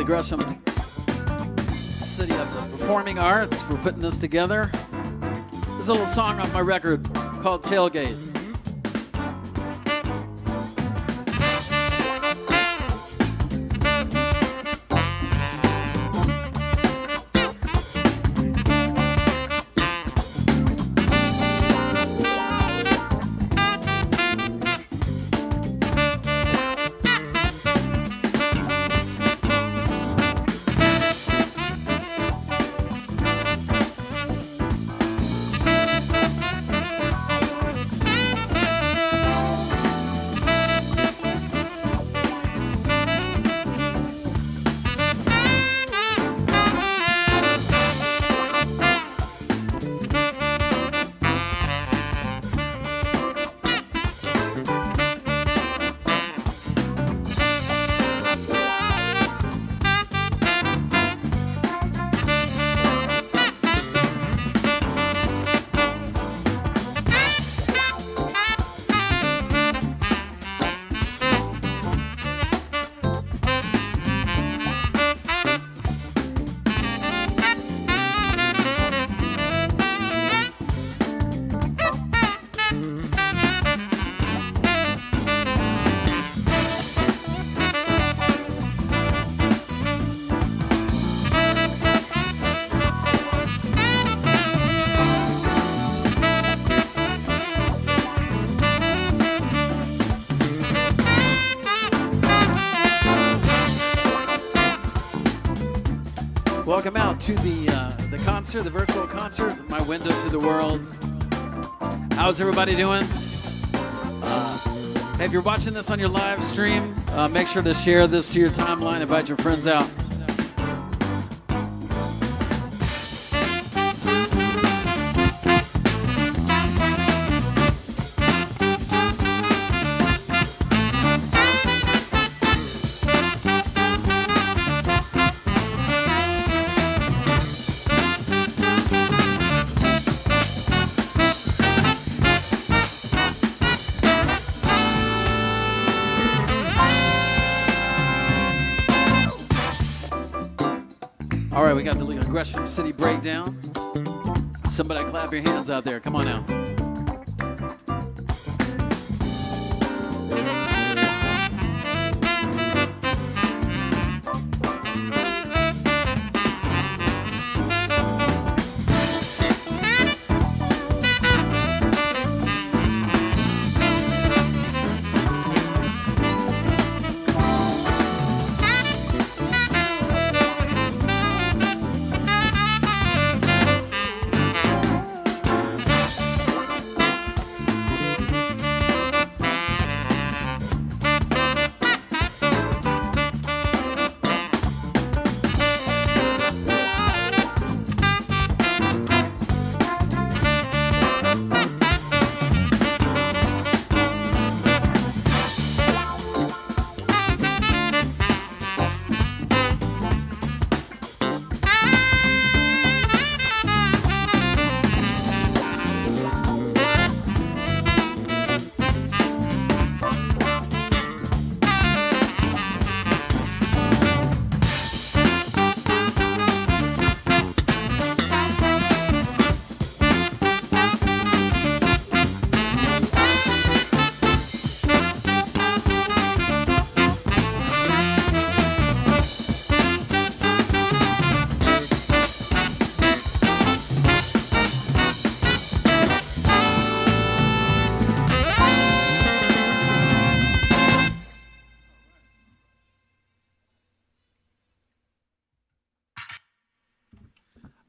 the Gresham City of the Performing Arts for putting this together. There's a little song on my record called Tailgate. Welcome out to the concert, the virtual concert, my window to the world. How's everybody doing? If you're watching this on your live stream, make sure to share this to your timeline. Invite your friends out. All right, we got the Gresham City breakdown. Somebody clap your hands out there. Come on out.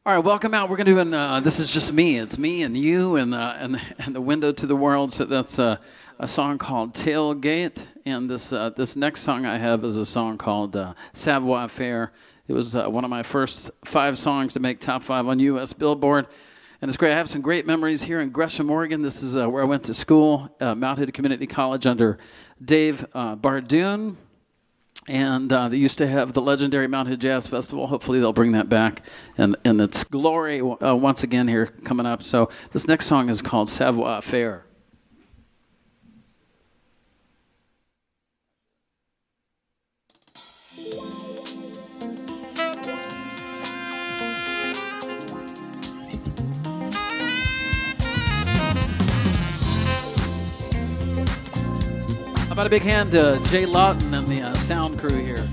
All right, welcome out. We're going to do this is just me. It's me and you and the window to the world. So that's a song called Tailgate. And this next song I have is a song called Savoir Faire. It was one of my first 5 songs to make top 5 on U.S. Billboard. And it's great. I have some great memories here in Gresham, Oregon. This is where I went to school, Mount Hood Community College under Dave Bardoon. And they used to have the legendary Mount Hood Jazz Festival. Hopefully they'll bring that back and its glory once again here coming up. So this next song is called Savoir Faire. about a big hand to Jay Lawton and the sound crew here?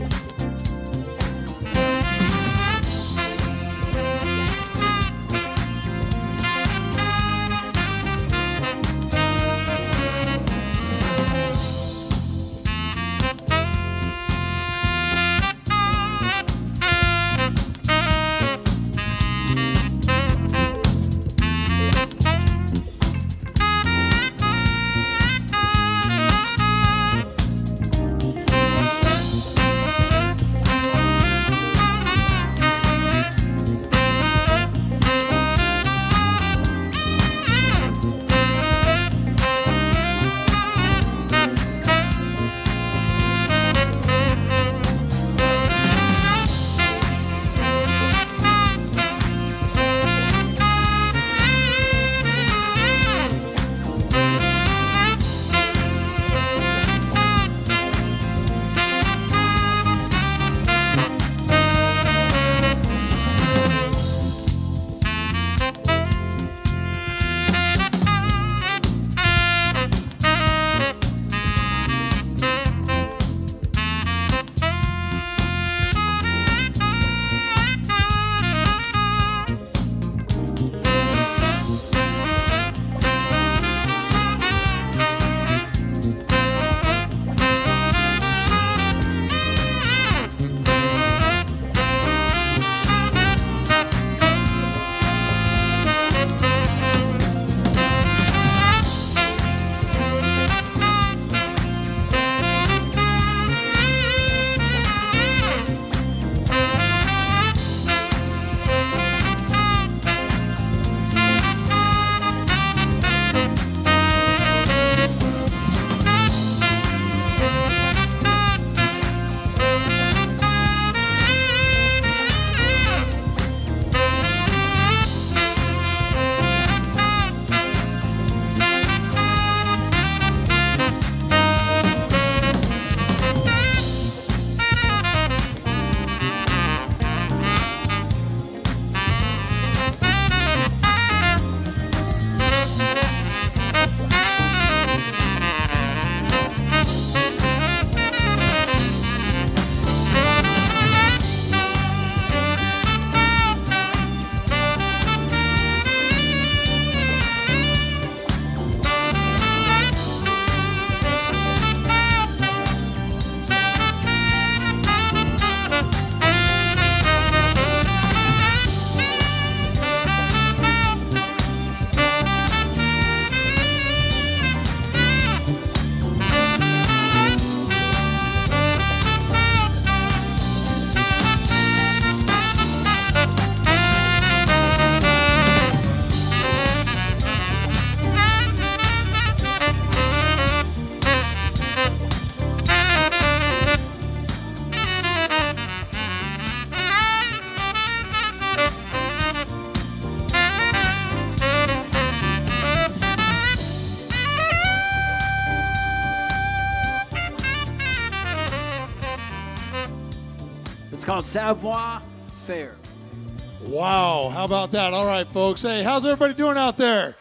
It's called Savoir Faire. Wow, how about that? All right, folks. Hey, how's everybody doing out there?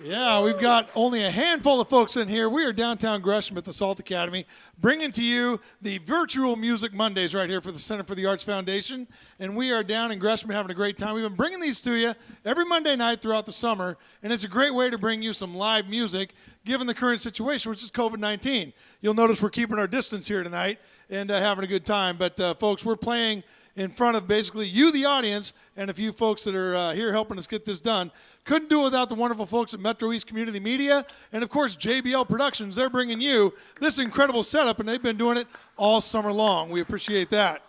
Yeah, we've got only a handful of folks in here. We are downtown Gresham at the Salt Academy, bringing to you the Virtual Music Mondays right here for the Center for the Arts Foundation. And we are down in Gresham having a great time. We've been bringing these to you every Monday night throughout the summer, and it's a great way to bring you some live music given the current situation, which is COVID-19. You'll notice we're keeping our distance here tonight and having a good time. But, folks, we're playing in front of basically you, the audience, and a few folks that are here helping us get this done. Couldn't do it without the wonderful folks at Metro East Community Media and, of course, JBL Productions. They're bringing you this incredible setup, and they've been doing it all summer long. We appreciate that.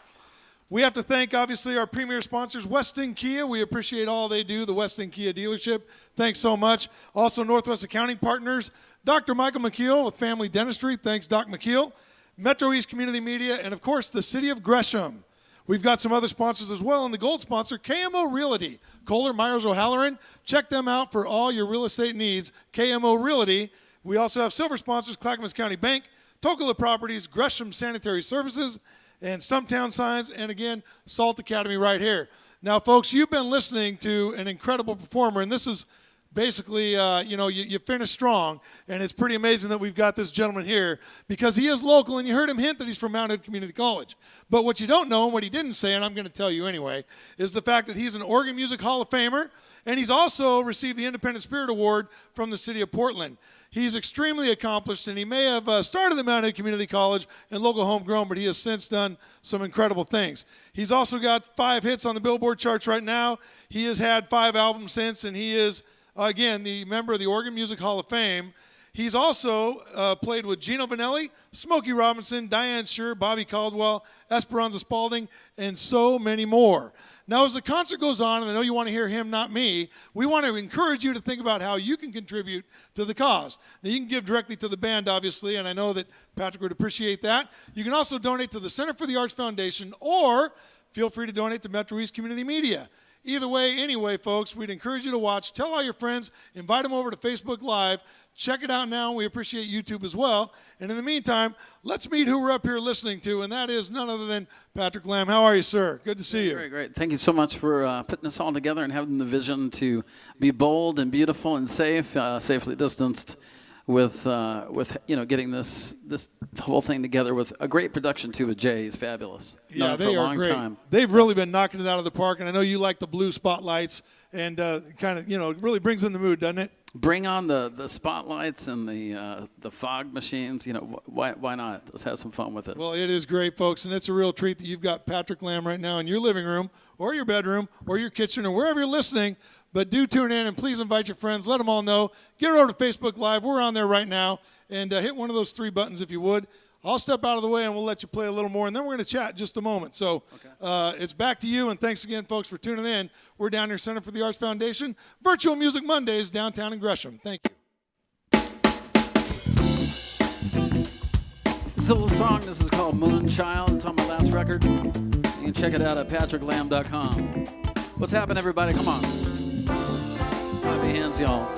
We have to thank, obviously, our premier sponsors, Weston Kia. We appreciate all they do, the Weston Kia dealership. Thanks so much. Also, Northwest Accounting Partners, Dr. Michael McKeel with Family Dentistry. Thanks, Doc McKeel. Metro East Community Media, and, of course, the City of Gresham. We've got some other sponsors as well, and the gold sponsor, KMO Realty. Kohler, Myers, O'Halloran. Check them out for all your real estate needs, KMO Realty. We also have silver sponsors, Clackamas County Bank, Tocola Properties, Gresham Sanitary Services, and Stumptown Signs, and again, Salt Academy right here. Now, folks, you've been listening to an incredible performer, and this is basically, you finish strong. And it's pretty amazing that we've got this gentleman here because he is local, and you heard him hint that he's from Mount Hood Community College. But what you don't know and what he didn't say, and I'm going to tell you anyway, is the fact that he's an Oregon Music Hall of Famer, and he's also received the Independent Spirit Award from the city of Portland. He's extremely accomplished, and he may have started at Mount Hood Community College and local homegrown, but he has since done some incredible things. He's also got 5 hits on the Billboard charts right now. He has had 5 albums since, and he is, again, the member of the Oregon Music Hall of Fame. He's also played with Gino Vanelli, Smokey Robinson, Diane Shure, Bobby Caldwell, Esperanza Spalding, and so many more. Now, as the concert goes on, and I know you want to hear him, not me, we want to encourage you to think about how you can contribute to the cause. Now, you can give directly to the band, obviously, and I know that Patrick would appreciate that. You can also donate to the Center for the Arts Foundation, or feel free to donate to Metro East Community Media. Either way, anyway, folks, we'd encourage you to watch. Tell all your friends. Invite them over to Facebook Live. Check it out now. We appreciate YouTube as well. And in the meantime, let's meet who we're up here listening to, and that is none other than Patrick Lamb. How are you, sir? Good to see you. Great, great. Thank you so much for putting this all together and having the vision to be bold and beautiful and safe, safely distanced, with getting this whole thing together with a great production too with Jay. He's fabulous. Yeah, they are great. They've really been knocking it out of the park, and I know you like the blue spotlights, and kind of it really brings in the mood, doesn't it? Bring on the spotlights and the fog machines. Why not? Let's have some fun with it. Well, it is great, folks, and it's a real treat that you've got Patrick Lamb right now in your living room or your bedroom or your kitchen or wherever you're listening. But do tune in, and please invite your friends. Let them all know. Get over to Facebook Live. We're on there right now. And hit one of those 3 buttons if you would. I'll step out of the way, and we'll let you play a little more, and then we're going to chat in just a moment. So it's back to you, and thanks again, folks, for tuning in. We're down here, Center for the Arts Foundation, Virtual Music Mondays, downtown in Gresham. Thank you. This is a little song. This is called Moonchild. It's on my last record. You can check it out at patricklamb.com. What's happening, everybody? Come on. Clap your hands, y'all.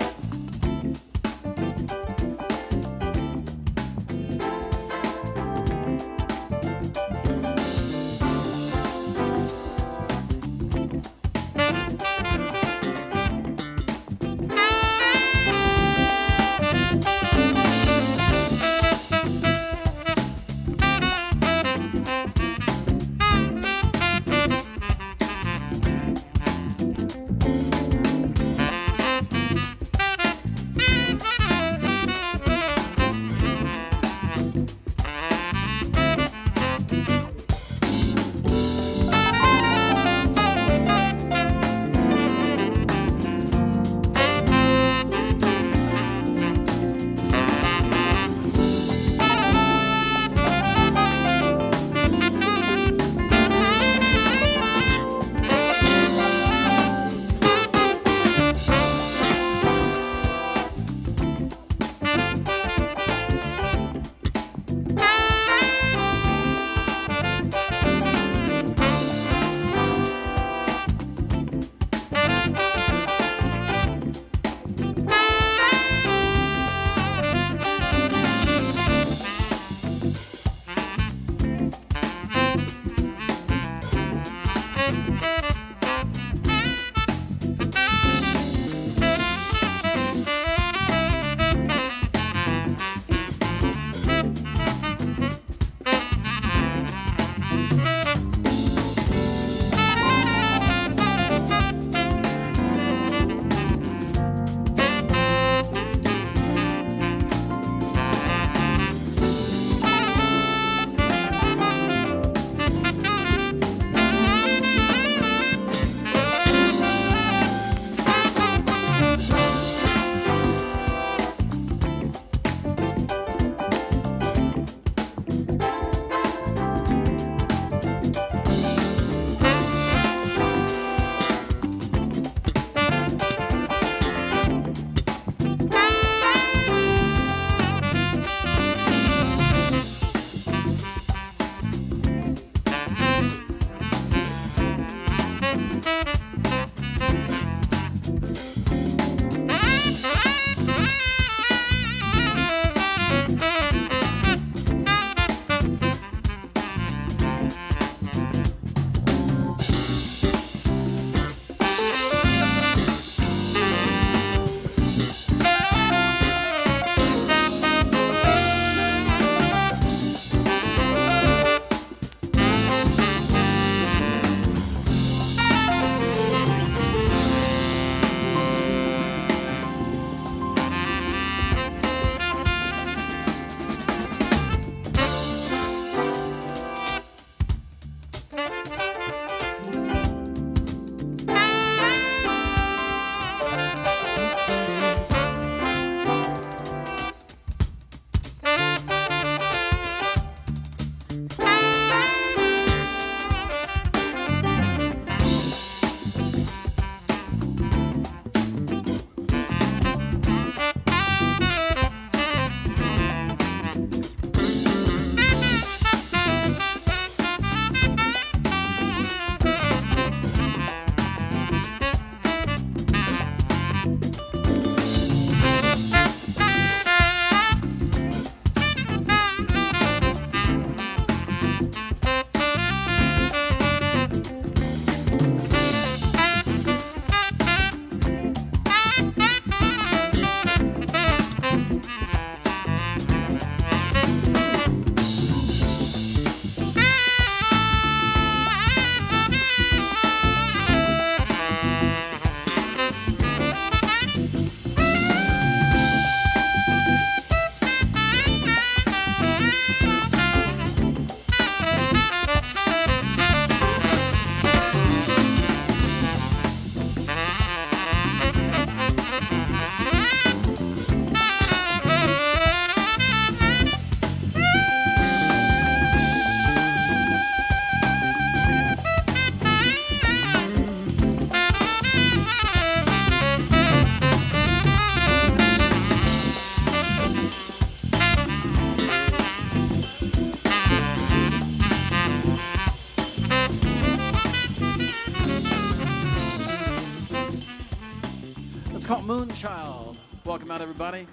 called Moonchild. Welcome out, everybody.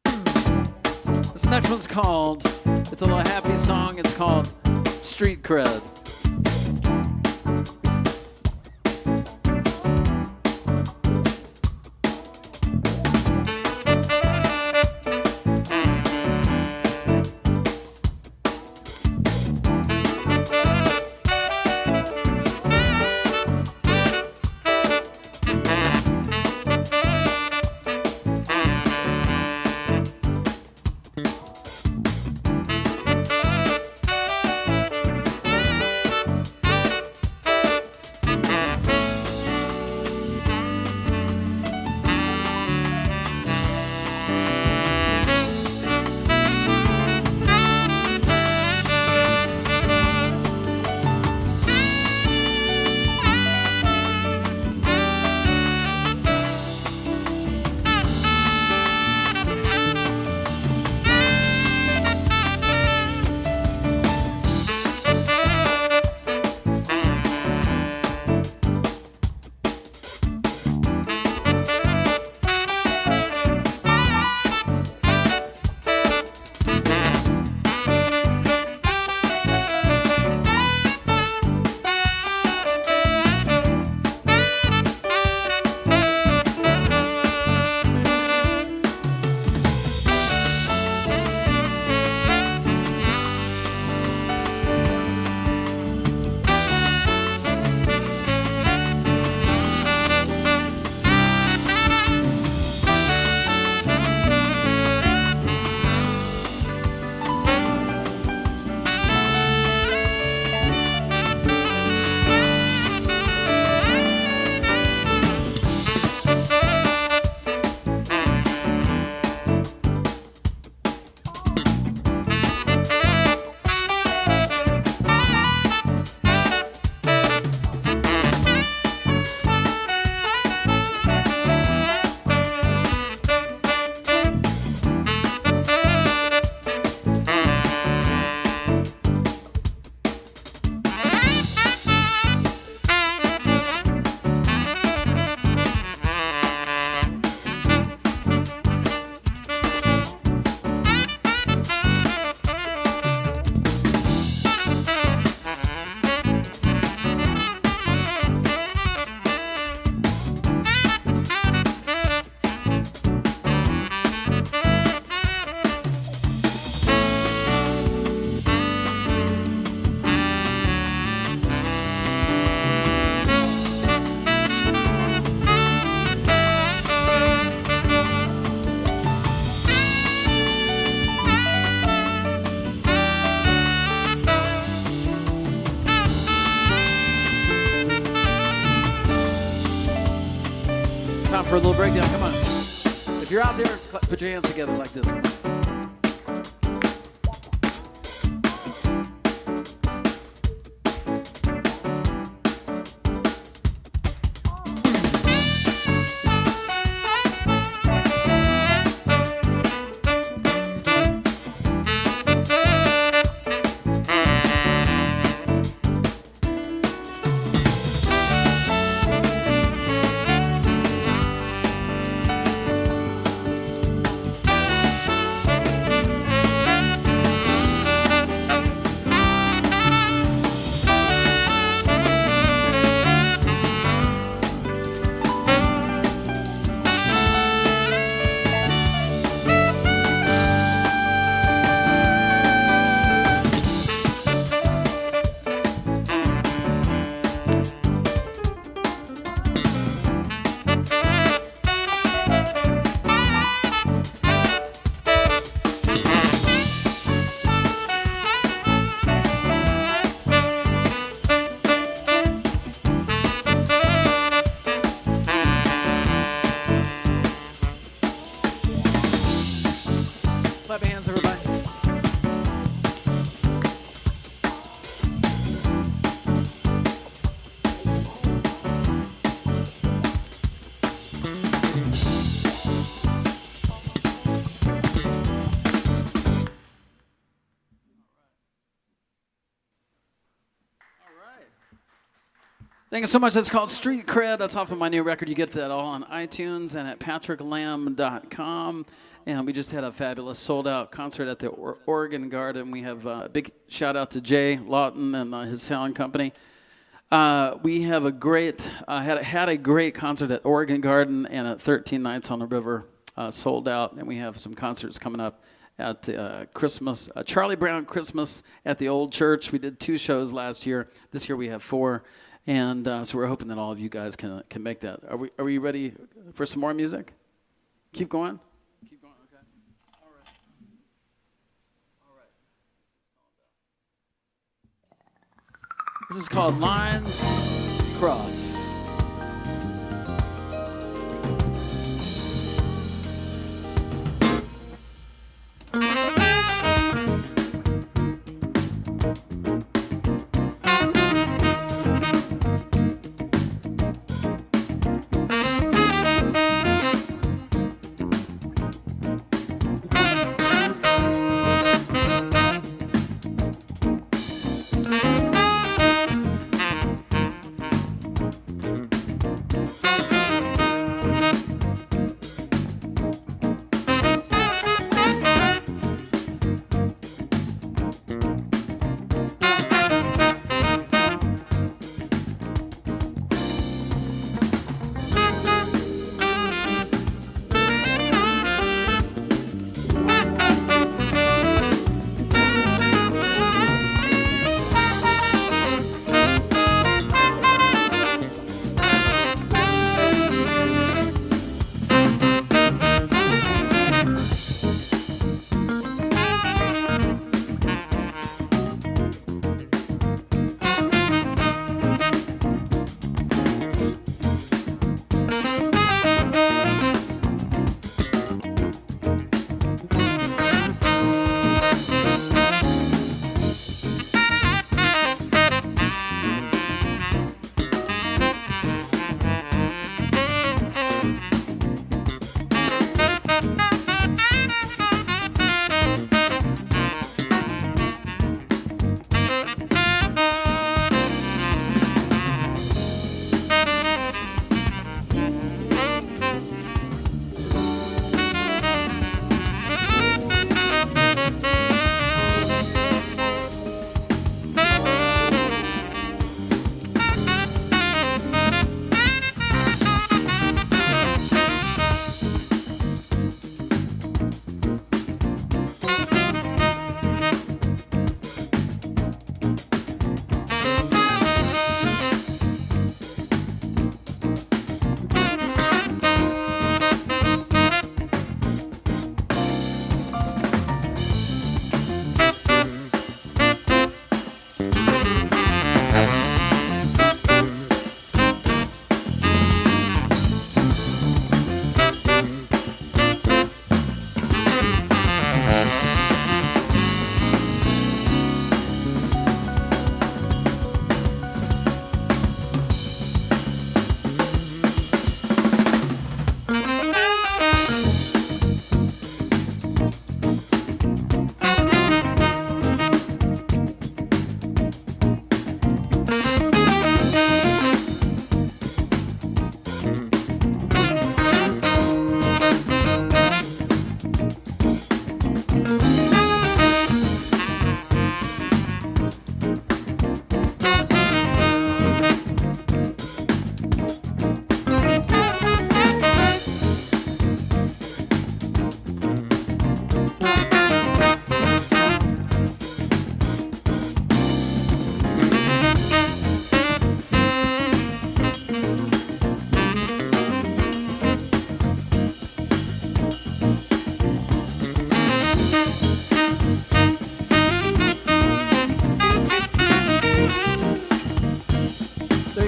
This next one's called, it's a little happy song, it's called Street Cred. Time for a little breakdown. Come on. If you're out there, put your hands together like this. Come on. Thank you so much. That's called Street Cred. That's off of my new record. You get that all on iTunes and at patricklamb.com. And we just had a fabulous sold-out concert at the Oregon Garden. We have a big shout-out to Jay Lawton and his sound company. We have a great, had a great concert at Oregon Garden and at 13 Nights on the River, sold out. And we have some concerts coming up at Christmas, Charlie Brown Christmas at the Old Church. We did 2 shows last year. This year we have 4. And so we're hoping that all of you guys can make that. Are we ready for some more music? Keep going? Keep going, okay. All right. All right. This is called Lines Cross.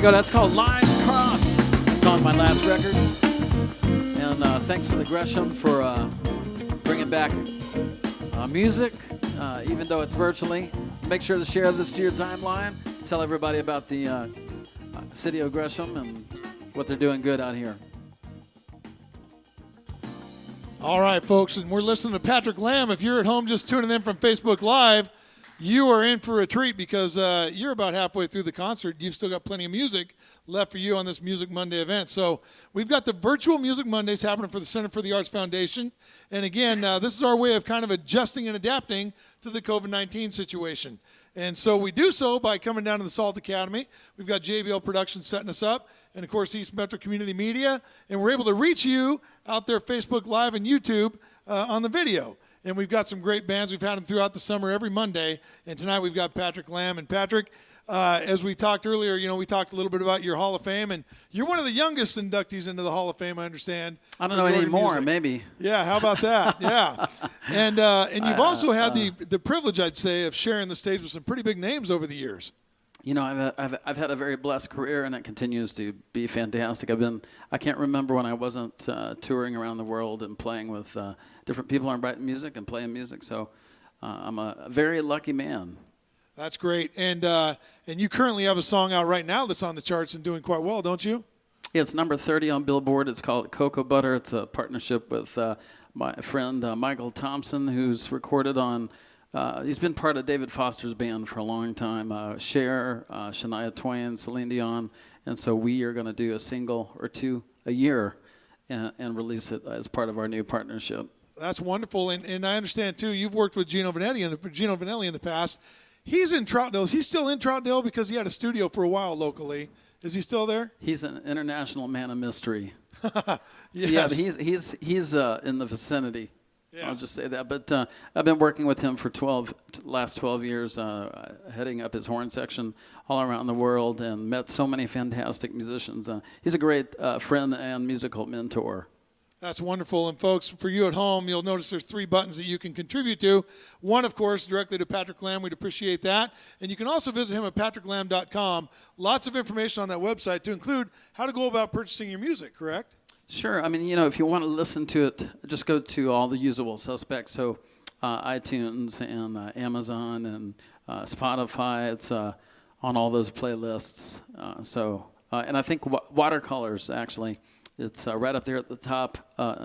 Go. That's called Lines Cross. It's on my last record. And thanks for the Gresham for bringing back music, even though it's virtually. Make sure to share this to your timeline. Tell everybody about the city of Gresham and what they're doing good out here. All right, folks, and we're listening to Patrick Lamb. If you're at home just tuning in from Facebook Live, you are in for a treat because you're about halfway through the concert. You've still got plenty of music left for you on this Music Monday event. So we've got the virtual Music Mondays happening for the Center for the Arts Foundation. And again, this is our way of kind of adjusting and adapting to the COVID-19 situation. And so we do so by coming down to the Salt Academy. We've got JBL Productions setting us up, and of course East Metro Community Media. And we're able to reach you out there, Facebook Live and YouTube on the video. And we've got some great bands. We've had them throughout the summer every Monday. And tonight we've got Patrick Lamb. And Patrick, as we talked earlier, we talked a little bit about your Hall of Fame. And you're one of the youngest inductees into the Hall of Fame, I understand. I don't know anymore, maybe. Yeah, how about that? Yeah. And you've also had the privilege, I'd say, of sharing the stage with some pretty big names over the years. I've had a very blessed career, and it continues to be fantastic. I can't remember when I wasn't touring around the world and playing with different people on writing music and playing music. So I'm a very lucky man. That's great. And you currently have a song out right now that's on the charts and doing quite well, don't you? Yeah, it's number 30 on Billboard. It's called Cocoa Butter. It's a partnership with my friend Michael Thompson, who's recorded on. He's been part of David Foster's band for a long time. Cher, Shania Twain, Celine Dion, and so we are going to do a single or two a year and release it as part of our new partnership. That's wonderful, and I understand too. You've worked with Gino Vanelli in the past. He's in Troutdale. Is he still in Troutdale because he had a studio for a while locally? Is he still there? He's an international man of mystery. Yes. Yeah, but he's in the vicinity. Yeah. I'll just say that. But I've been working with him for last 12 years, heading up his horn section all around the world, and met so many fantastic musicians. He's a great friend and musical mentor. That's wonderful. And folks, for you at home, you'll notice there's 3 buttons that you can contribute to. One, of course, directly to Patrick Lamb. We'd appreciate that. And you can also visit him at patricklamb.com. Lots of information on that website to include how to go about purchasing your music, correct? Sure. I mean, if you want to listen to it, just go to all the usual suspects. So iTunes and Amazon and Spotify. It's on all those playlists. And I think Watercolors, actually. It's right up there at the top,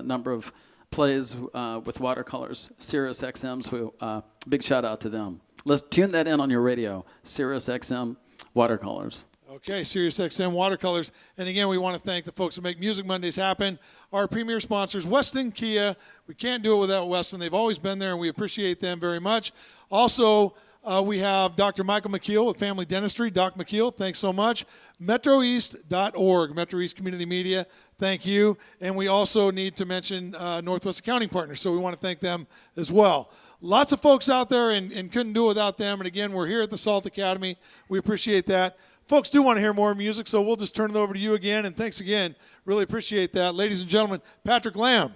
number of plays with Watercolors, Sirius XM, so big shout out to them. Let's tune that in on your radio, Sirius XM Watercolors. Okay, Sirius XM Watercolors. And again, we want to thank the folks that make Music Mondays happen. Our premier sponsors, Weston Kia. We can't do it without Weston. They've always been there, and we appreciate them very much. Also, we have Dr. Michael McKeel with Family Dentistry. Doc McKeel, thanks so much. MetroEast.org, Metro East Community Media, thank you. And we also need to mention Northwest Accounting Partners, so we want to thank them as well. Lots of folks out there and couldn't do it without them. And again, we're here at the Salt Academy. We appreciate that. Folks do want to hear more music, so we'll just turn it over to you again. And thanks again. Really appreciate that. Ladies and gentlemen, Patrick Lamb.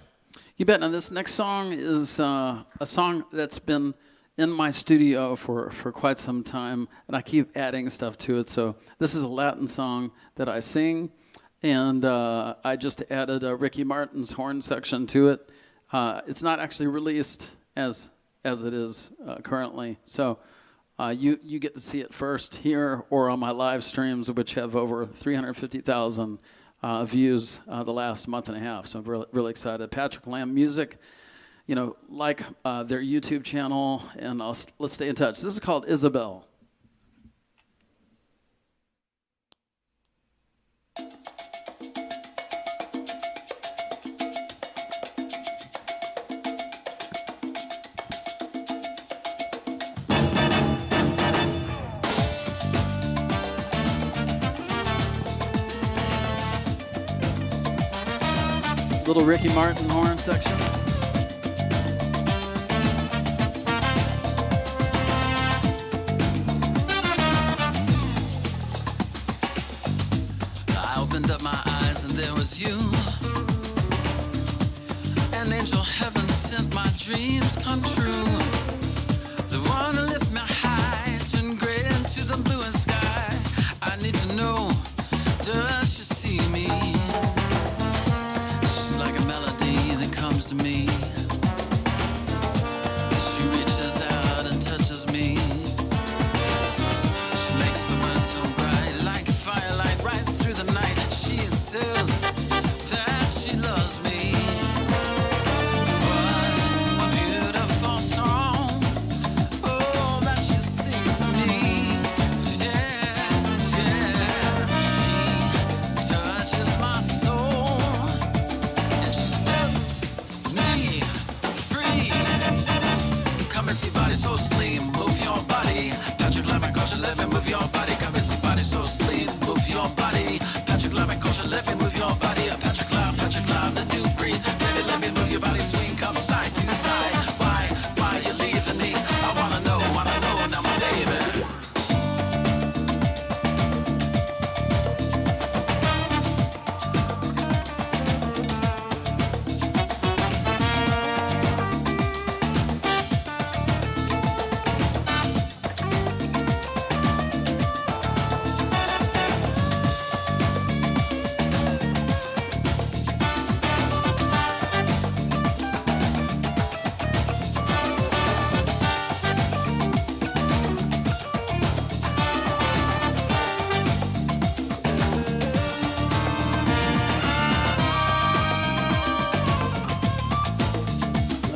You bet. Now, this next song is a song that's been in my studio for quite some time, and I keep adding stuff to it. So this is a Latin song that I sing, and I just added Ricky Martin's horn section to it. It's not actually released as it is currently, so you get to see it first here or on my live streams, which have over 350,000 views the last month and a half. So I'm really excited. Patrick Lamb Music. Like their YouTube channel, and let's stay in touch. This is called Isabel. Little Ricky Martin horn section. You, an angel heaven sent, my dreams come true. The one who lift me high, turn gray into the bluest sky. I need to know, does she see me? She's like a melody that comes to me. She reaches out and touches me. She makes me burn so bright, like firelight right through the night. She says that she loves me. What a beautiful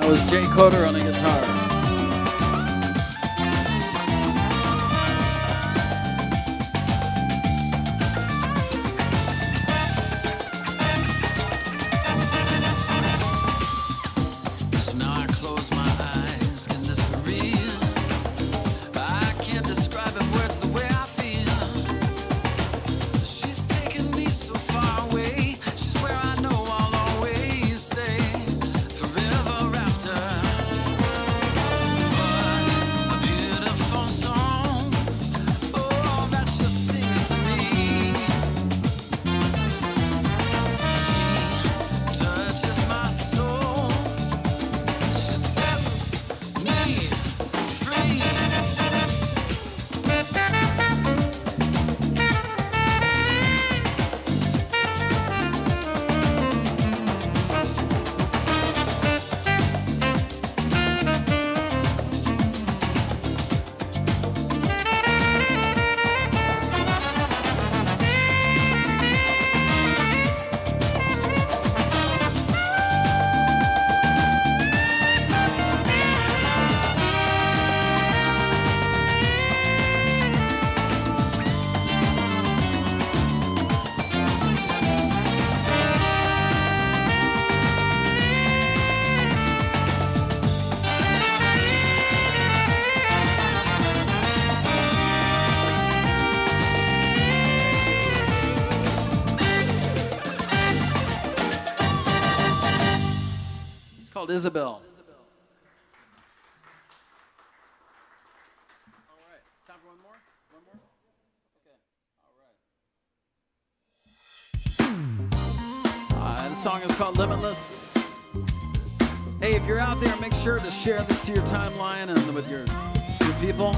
was Jay Coder on the guitar. So now I close my eyes. Can this be real? I can't describe in words the way I feel. She's taken me so far away. She's where I know I'll always stay forever after. What a beautiful song. Oh, that she sings to me. She touches my soul. She sets me free. It's called Isabel. All right. Time for one more? One more? Okay. All right. The song is called Limitless. Hey, if you're out there, make sure to share this to your timeline and with your people.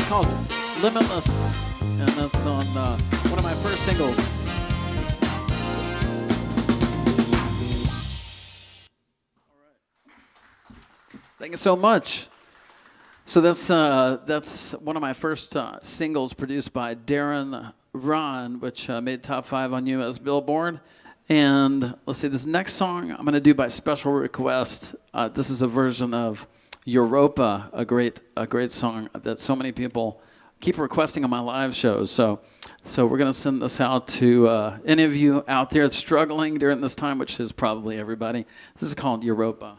It's called Limitless, and that's on one of my first singles. Thank you so much. So that's one of my first singles produced by Darren Ron, which made top 5 on U.S. Billboard. And let's see, this next song I'm going to do by special request. This is a version of Europa, a great song that so many people keep requesting on my live shows. So we're going to send this out to any of you out there struggling during this time, which is probably everybody. This is called Europa.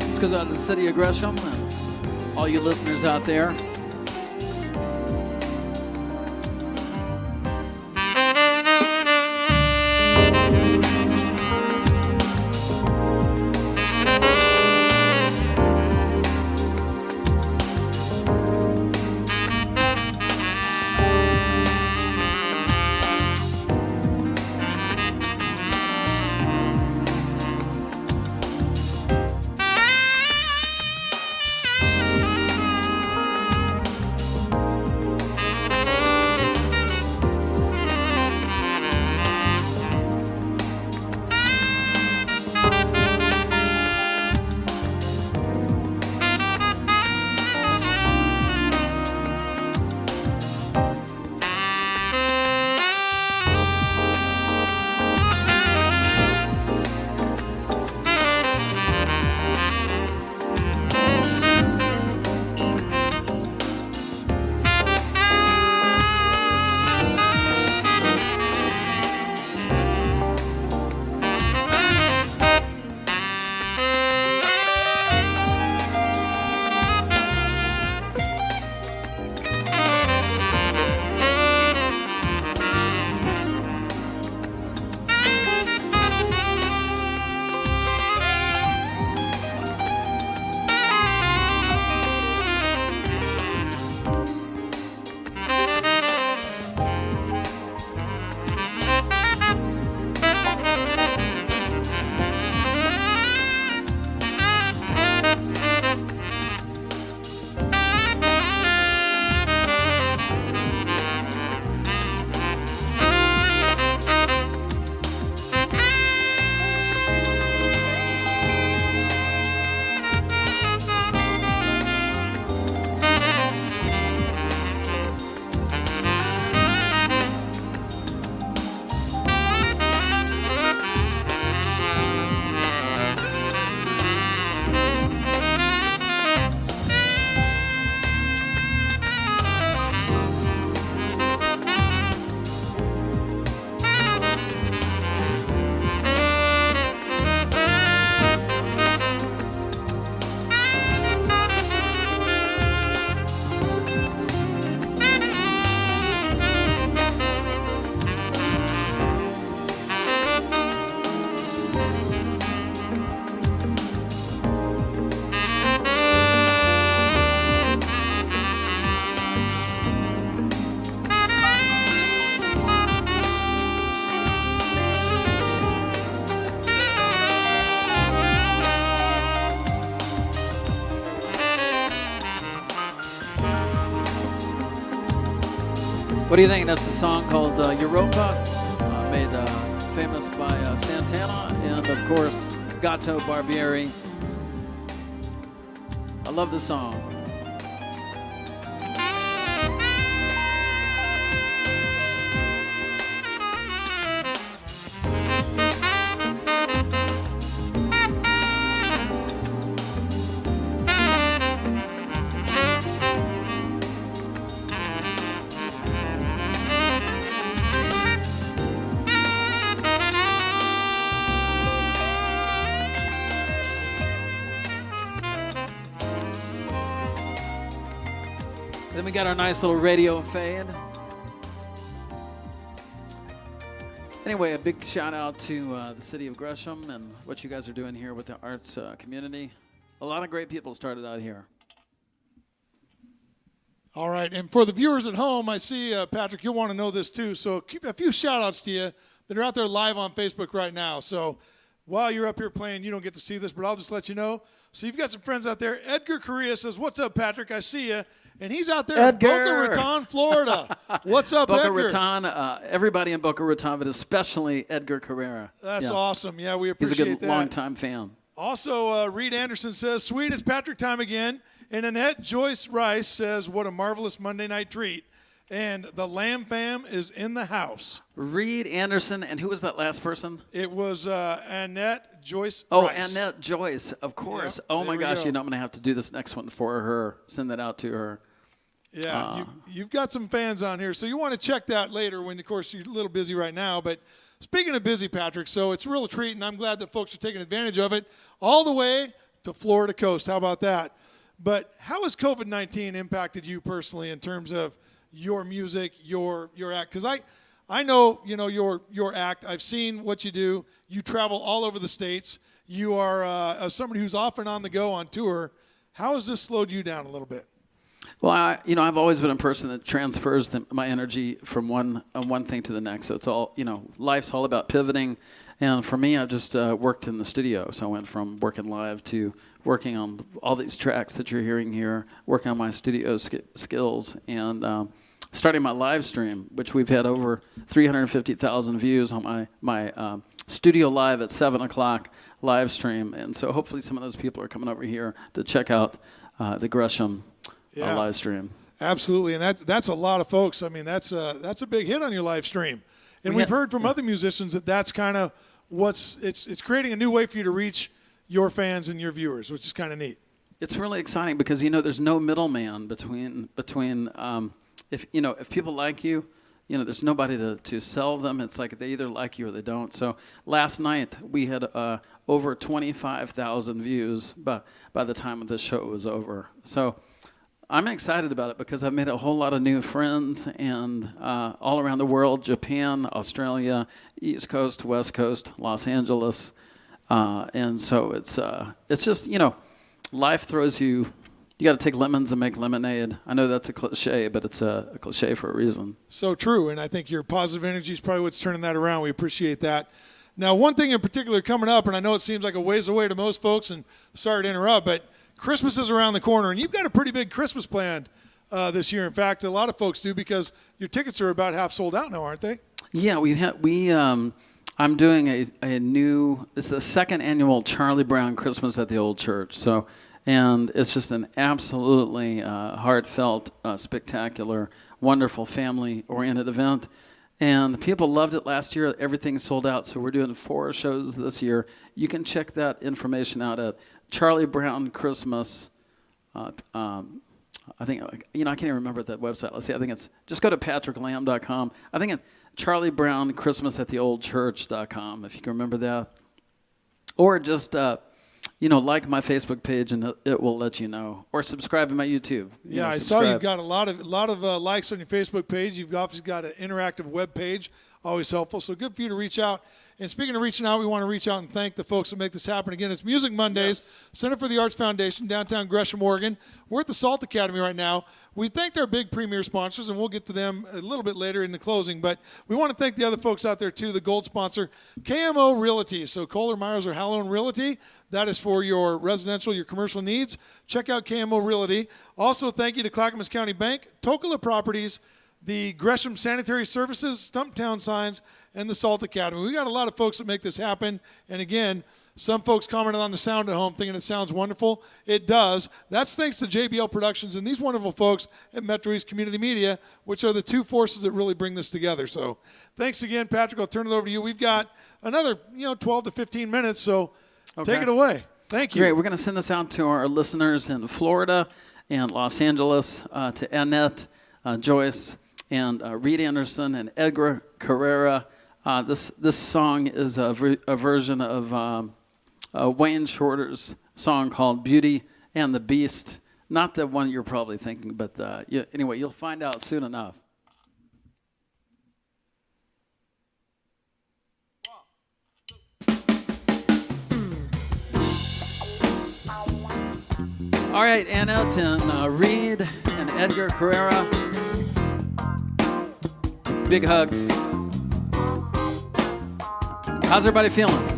This goes out to the city of Gresham and all you listeners out there. What do you think? That's a song called Europa, made famous by Santana and, of course, Gato Barbieri. I love the song. Then we got our nice little radio fade. Anyway, a big shout out to the city of Gresham and what you guys are doing here with the arts community. A lot of great people started out here. All right, and for the viewers at home, I see, Patrick, you'll want to know this too, so keep a few shout-outs to you that are out there live on Facebook right now. So while you're up here playing, you don't get to see this, but I'll just let you know. So you've got some friends out there. Edgar Correa says, "What's up, Patrick? I see you." And he's out there in Boca Raton, Florida. What's up, Boca Edgar? Raton, everybody in Boca Raton, but especially Edgar Carrera. That's awesome. Yeah, we appreciate that. He's a good long-time fan. Also, Reed Anderson says, "Sweet, it's Patrick time again." And Annette Joyce Rice says, "What a marvelous Monday night treat." And the Lamb fam is in the house. Reed Anderson, and who was that last person? It was Annette Joyce Oh, Rice. Annette Joyce, of course. Yep, oh, my gosh, go. you know I'm going to have to do this next one for her, send that out to her. Yeah, you've got some fans on here, so you want to check that later when, of course, you're a little busy right now. But speaking of busy, Patrick, so it's a real treat, and I'm glad that folks are taking advantage of it all the way to Florida coast. How about that? But how has COVID-19 impacted you personally in terms of your music, your act? Because I know, your act. I've seen what you do. You travel all over the states. You are somebody who's often on the go on tour. How has this slowed you down a little bit? Well, I've always been a person that transfers my energy from one thing to the next. So it's all, life's all about pivoting. And for me, I've just worked in the studio. So I went from working live to working on all these tracks that you're hearing here, working on my studio skills, and starting my live stream, which we've had over 350,000 views on my studio live at 7 o'clock live stream. And so hopefully some of those people are coming over here to check out the Gresham live stream. Absolutely, and that's a lot of folks. I mean, that's a big hit on your live stream. And we've heard from other musicians that's kind of it's creating a new way for you to reach your fans and your viewers, which is kind of neat. It's really exciting because there's no middleman between if people like you, there's nobody to sell them. It's like they either like you or they don't. So last night we had over 25,000 views by the time of the show was over. So I'm excited about it because I've made a whole lot of new friends and all around the world: Japan, Australia, East Coast, West Coast, Los Angeles, and so it's just life throws you. You got to take lemons and make lemonade. I know that's a cliche, but it's a cliche for a reason. So true, and I think your positive energy is probably what's turning that around. We appreciate that. Now, one thing in particular coming up, and I know it seems like a ways away to most folks, and sorry to interrupt, but Christmas is around the corner, and you've got a pretty big Christmas planned this year. In fact, a lot of folks do because your tickets are about half sold out now, aren't they? Yeah, I'm doing a new. It's the second annual Charlie Brown Christmas at the Old Church. And it's just an absolutely heartfelt, spectacular, wonderful, family-oriented event. And people loved it last year. Everything sold out, so we're doing 4 shows this year. You can check that information out at Charlie Brown Christmas. I think, I can't even remember that website. Let's see. I think it's, just go to patricklamb.com. I think it's Charlie Brown Christmas at the Old Church.com, if you can remember that. Or just, like my Facebook page, and it will let you know. Or subscribe to my YouTube. I saw you've got a lot of likes on your Facebook page. You've obviously got an interactive web page, always helpful. So good for you to reach out. And speaking of reaching out, we want to reach out and thank the folks that make this happen. Again, it's Music Mondays, Center for the Arts Foundation, downtown Gresham, Oregon. We're at the Salt Academy right now. We thanked our big premier sponsors, and we'll get to them a little bit later in the closing. But we want to thank the other folks out there, too, the gold sponsor, KMO Realty. So Kohler, Myers, or Halloran Realty, that is for your residential, your commercial needs. Check out KMO Realty. Also, thank you to Clackamas County Bank, Tokala Properties, the Gresham Sanitary Services, Stumptown Signs, and the Salt Academy. We got a lot of folks that make this happen. And again, some folks commented on the sound at home thinking it sounds wonderful. It does. That's thanks to JBL Productions and these wonderful folks at Metro East Community Media, which are the two forces that really bring this together. So thanks again, Patrick. I'll turn it over to you. We've got another 12 to 15 minutes, so take it away. Thank you. Great. We're going to send this out to our listeners in Florida and Los Angeles, to Annette, Joyce, and Reed Anderson and Edgar Carrera. This song is a version of Wayne Shorter's song called Beauty and the Beast. Not the one you're probably thinking, but anyway, you'll find out soon enough. All right, Ann Elton, Reed, and Edgar Carrera. Big hugs. How's everybody feeling?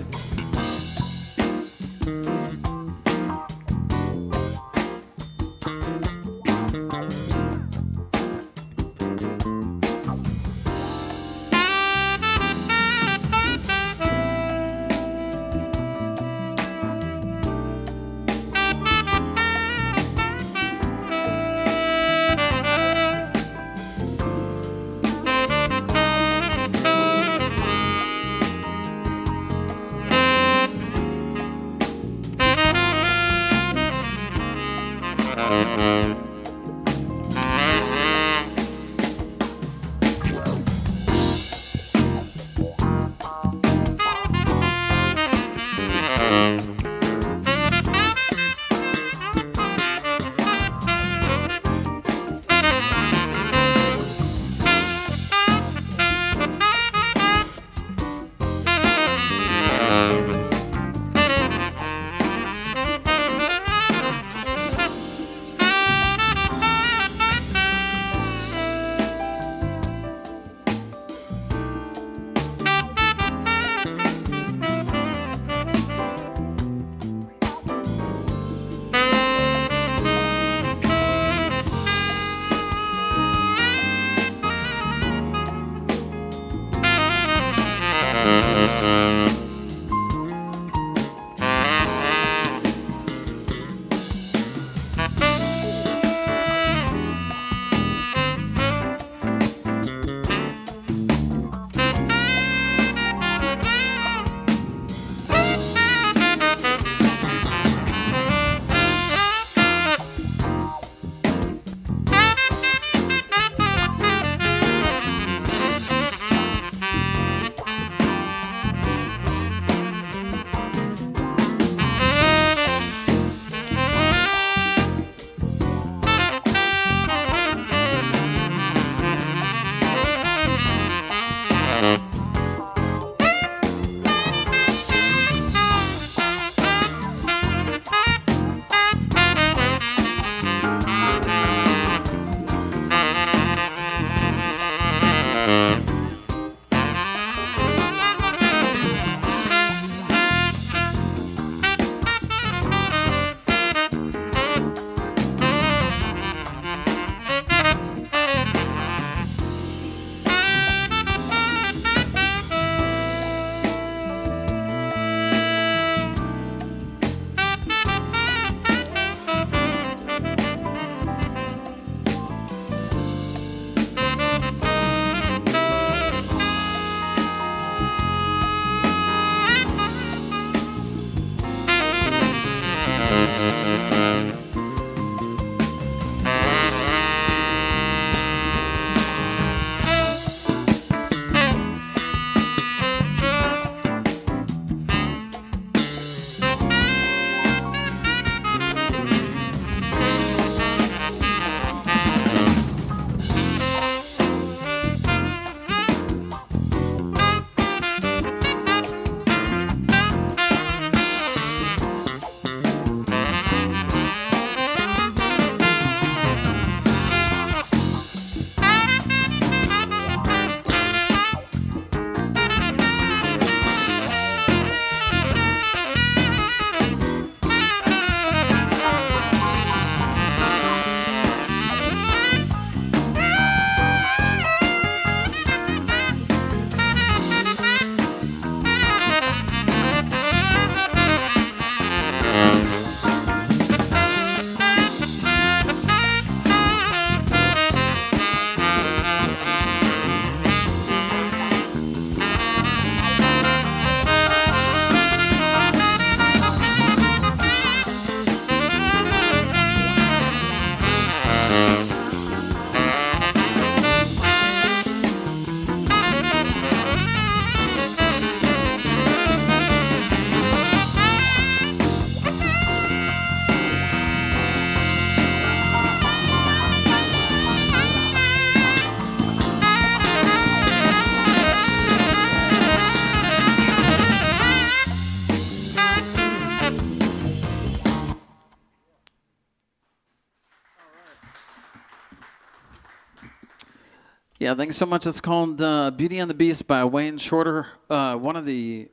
Yeah, thanks so much. It's called Beauty and the Beast by Wayne Shorter, one of the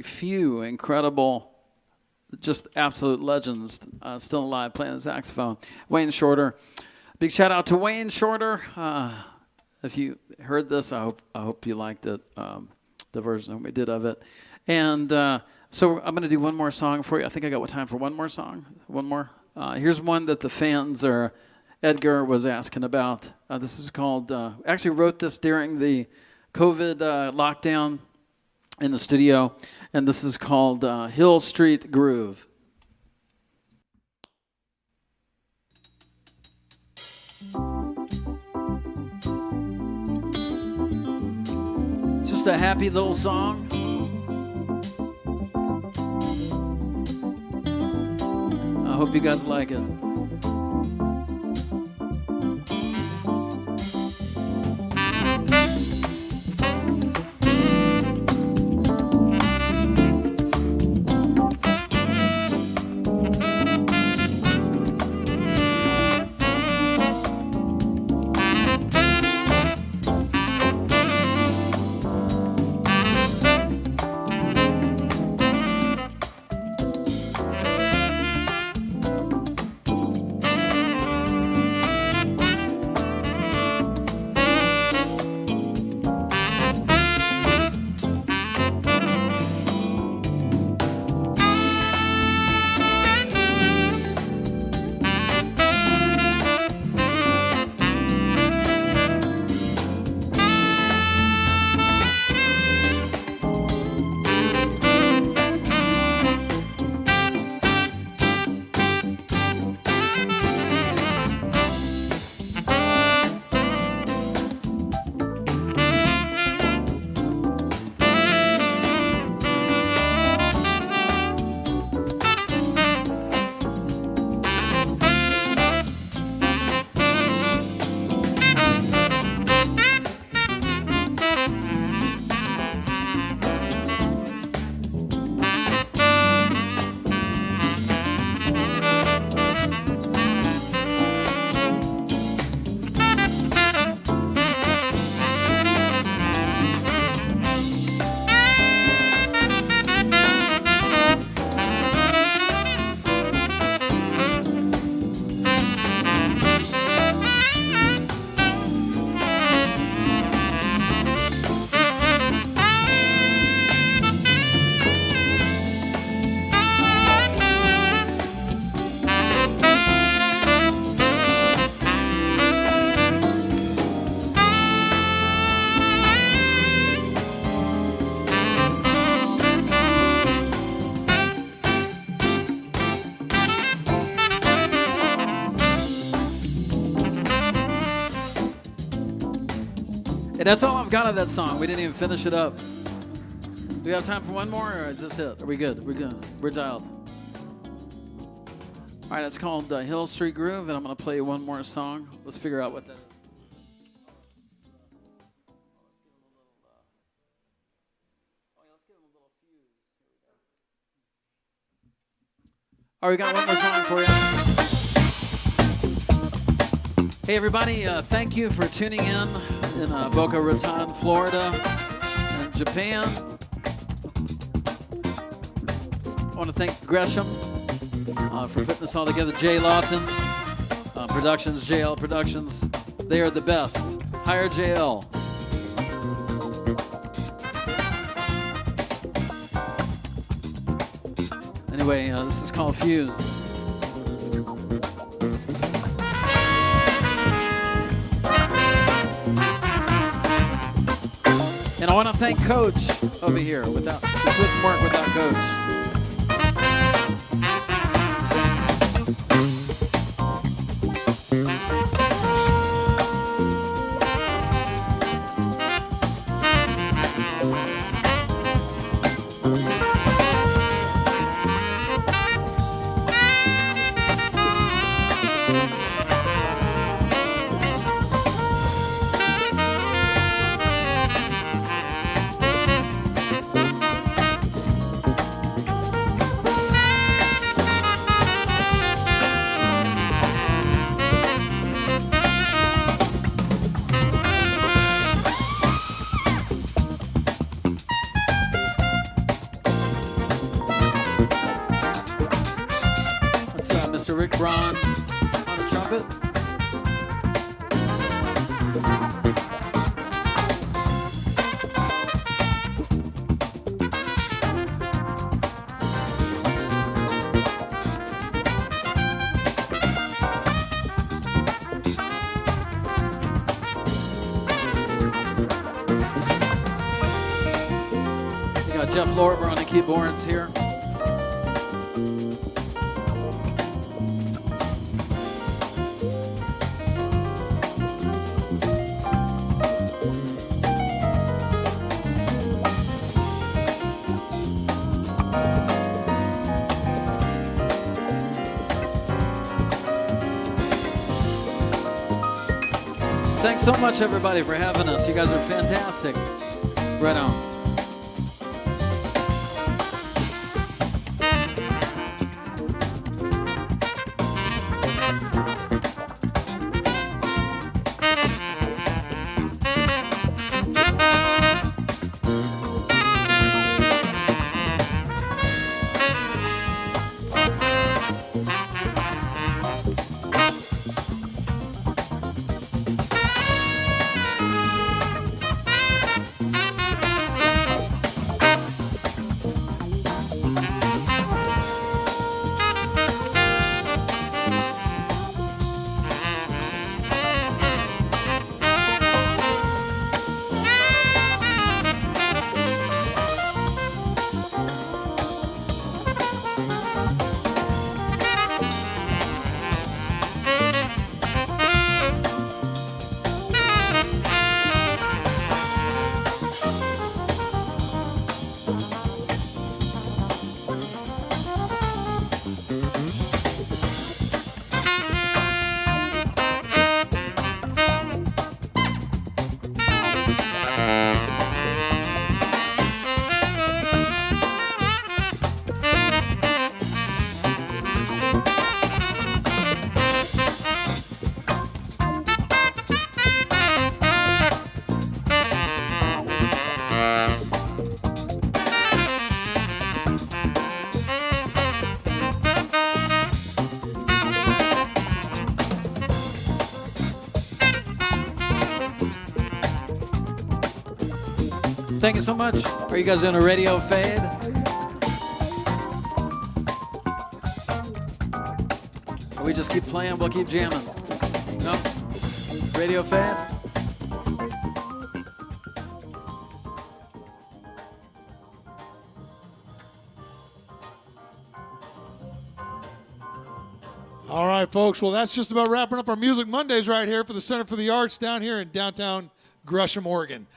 few incredible, just absolute legends still alive playing the saxophone. Wayne Shorter. Big shout out to Wayne Shorter. If you heard this, I hope you liked it, the version that we did of it. And so I'm going to do one more song for you. I think I got time for one more song. One more. Here's one that the fans are. Edgar was asking about. This is called, actually wrote this during the COVID lockdown in the studio, and this is called Hill Street Groove. It's just a happy little song. I hope you guys like it. That's all I've got of that song. We didn't even finish it up. Do we have time for one more, or is this it? Are we good? We're good. We're dialed. All right, it's called Hill Street Groove, and I'm going to play you one more song. Let's figure out what that is. All right, we got one more song for you. Hey, everybody, thank you for tuning in Boca Raton, Florida, and Japan. I want to thank Gresham for putting this all together. Jay Lawton Productions, JL Productions. They are the best. Hire JL. Anyway, this is called Fuse. And I want to thank Coach over here. This wouldn't work without Coach. Mr. Rick Braun on the trumpet. We got Jeff Lorber on the keyboards here. Thanks so much, everybody, for having us. You guys are fantastic. Right on. Thank you so much. Are you guys doing a radio fade? Or we just keep playing, we'll keep jamming? No? Radio fade? All right, folks. Well, that's just about wrapping up our Music Mondays right here for the Center for the Arts down here in downtown Gresham, Oregon.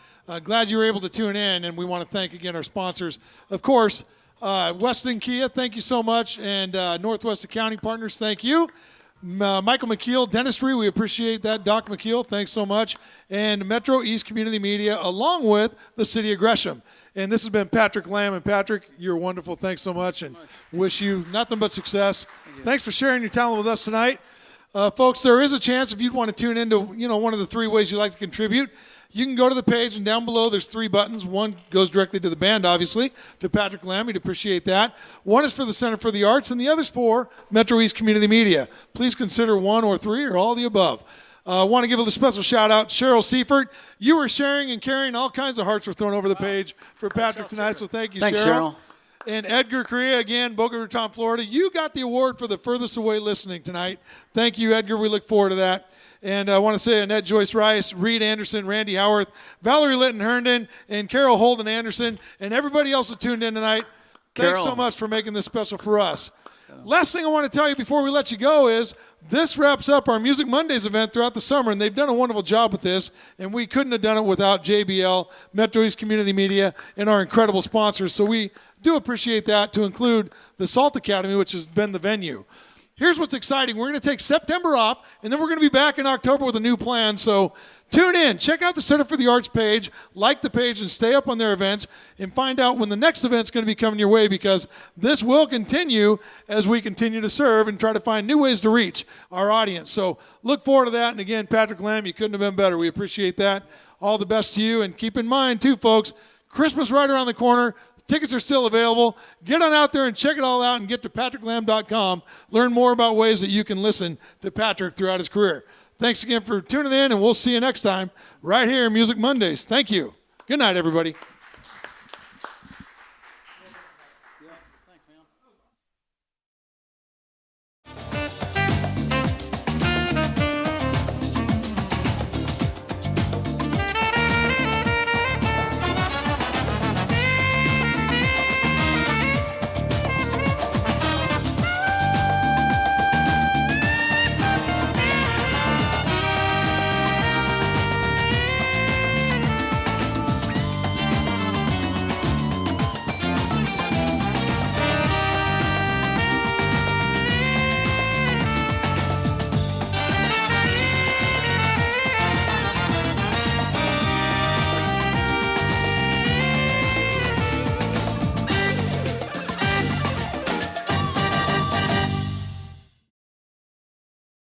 Glad you were able to tune in, and we want to thank again our sponsors. Of course, Weston Kia, thank you so much, and Northwest Accounting Partners, thank you. Michael McKeel, Dentistry, we appreciate that. Doc McKeel, thanks so much. And Metro East Community Media, along with the City of Gresham. And this has been Patrick Lamb. And Patrick, you're wonderful. Thanks so much, and wish you nothing but success. Thanks for sharing your talent with us tonight. Folks, there is a chance if you want to tune into one of the three ways you like to contribute. You can go to the page, and down below there's three buttons. One goes directly to the band, obviously, to Patrick Lamb. We'd appreciate that. One is for the Center for the Arts, and the other's for Metro East Community Media. Please consider one or three or all the above. I want to give a special shout-out. Cheryl Seifert, you were sharing and carrying. All kinds of hearts were thrown over the page for Patrick tonight, so thank you, Thanks, Cheryl. Cheryl. And Edgar Correa, again, Boca Raton, Florida. You got the award for the furthest away listening tonight. Thank you, Edgar. We look forward to that. And I want to say Annette Joyce Rice, Reed Anderson, Randy Howarth, Valerie Litton Herndon, and Carol Holden Anderson, and everybody else that tuned in tonight. Thanks so much for making this special for us. Last thing I want to tell you before we let you go is this wraps up our Music Mondays event throughout the summer, and they've done a wonderful job with this, and we couldn't have done it without JBL, Metro East Community Media, and our incredible sponsors. So we do appreciate that, to include the Salt Academy, which has been the venue. Here's what's exciting. We're going to take September off, and then we're going to be back in October with a new plan. So tune in. Check out the Center for the Arts page. Like the page and stay up on their events and find out when the next event's going to be coming your way, because this will continue as we continue to serve and try to find new ways to reach our audience. So look forward to that. And again, Patrick Lamb, you couldn't have been better. We appreciate that. All the best to you. And keep in mind, too, folks, Christmas right around the corner. Tickets are still available. Get on out there and check it all out and get to patricklamb.com. Learn more about ways that you can listen to Patrick throughout his career. Thanks again for tuning in, and we'll see you next time right here in Music Mondays. Thank you. Good night, everybody.